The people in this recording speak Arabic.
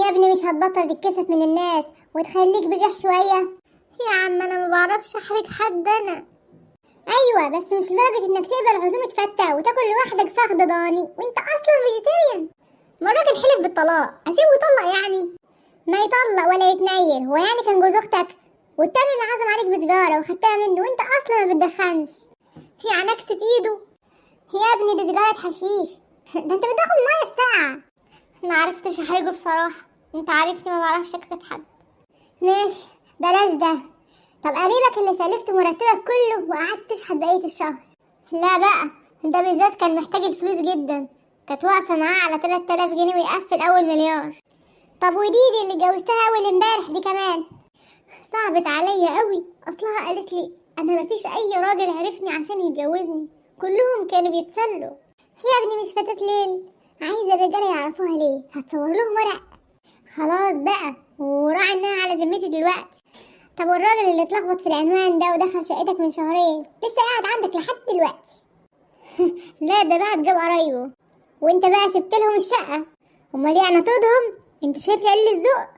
يا ابني مش هتبطل تتكسف من الناس وتخليك بجح شوية؟ يا عم انا ما بعرفش احرج حد انا. ايوه بس مش لدرجة انك تقبل عزومة فتة وتاكل لوحدك فخد ضاني وانت اصلا فيجيتيريان. ما الراجل حلف بالطلاق، اسيبه يطلق يعني؟ ما يطلق ولا يتنيل، هو يعني كان جوز اختك؟ والتاني اللي عزم عليك بسجارة وخدتها منه وانت اصلا ما بتدخنش. يعني نكس في ايده؟ يا ابني دي سجارة حشيش. ده انت بتاخد مية الساعة. ما عرفتش احرجه بصراحة، انت عارفني ما بعرفش اكسب حد. ماشي بلاش ده. طب قريبك اللي سلفت مرتبك كله وقعدت تشحت بقية الشهر؟ لا بقى، ده بالذات كان محتاج الفلوس جدا، كانت واقفة معاه على 3000 جنيه ويقفل أول مليار. طب وديدي اللي اتجوزتها أول امبارح دي كمان صعبت عليا قوي، أصلها قالت لي أنا مفيش أي راجل عرفني عشان يتجوزني، كلهم كانوا بيتسلوا. يا ابني مش فاتت ليل، عايز الرجالة يعرفوها ليه؟ هتصور لهم ورق؟ خلاص بقى، وراعي انها على ذمتي دلوقتي. طب والراجل اللي اتلخبط في العنوان ده ودخل شقتك من شهرين لسه قاعد عندك لحد دلوقتي؟ لا ده بعد جاب قرايبه، وانت بقى سبت لهم الشقة، امال يعني طردهم؟ انت شايف قليل الذوق؟